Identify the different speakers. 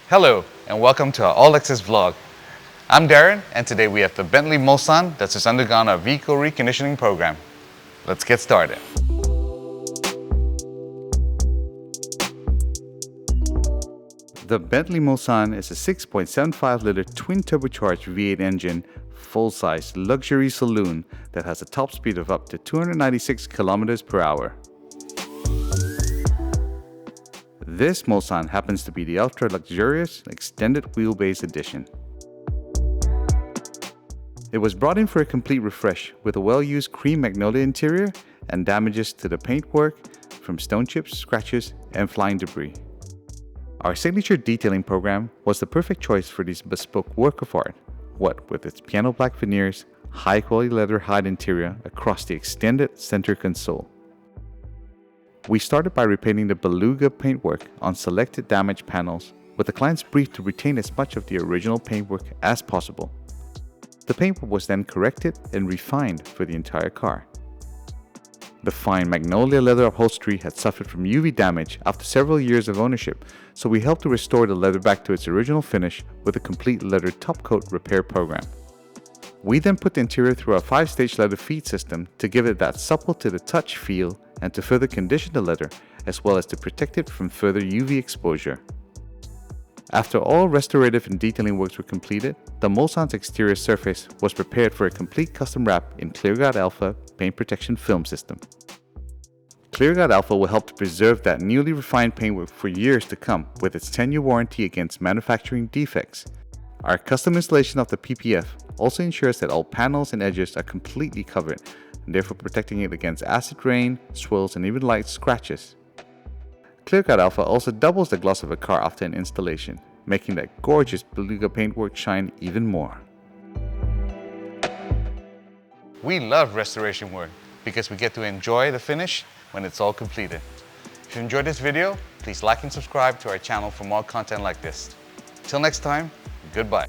Speaker 1: Hello and welcome to our All Access vlog. I'm Darren and today we have the Bentley Mulsanne that has undergone our Vehicle Reconditioning Program. Let's get started. The Bentley Mulsanne is a 6.75-liter twin-turbocharged V8 engine, full-size luxury saloon that has a top speed of up to 296 kilometers per hour. This Mulsanne happens to be the ultra-luxurious extended wheelbase edition. It was brought in for a complete refresh with a well-used cream magnolia interior and damages to the paintwork from stone chips, scratches, and flying debris. Our signature detailing program was the perfect choice for this bespoke work of art, what with its piano black veneers, high-quality leather hide interior across the extended center console. We started by repainting the beluga paintwork on selected damaged panels, with the client's brief to retain as much of the original paintwork as possible. The paintwork was then corrected and refined for the entire car. The fine magnolia leather upholstery had suffered from UV damage after several years of ownership, so we helped to restore the leather back to its original finish with a complete leather top coat repair program. We then put the interior through a 5-stage leather feed system to give it that supple to the touch feel and to further condition the leather, as well as to protect it from further UV exposure. After all restorative and detailing works were completed, the Mulsanne's exterior surface was prepared for a complete custom wrap in ClearGuard Alpha paint protection film system. ClearGuard Alpha will help to preserve that newly refined paintwork for years to come with its 10-year warranty against manufacturing defects. Our custom installation of the PPF also ensures that all panels and edges are completely covered, and therefore protecting it against acid rain, swirls, and even light scratches. ClearGuard Alpha also doubles the gloss of a car after an installation, making that gorgeous beluga paintwork shine even more. We love restoration work because we get to enjoy the finish when it's all completed. If you enjoyed this video, please like and subscribe to our channel for more content like this. Till next time, goodbye.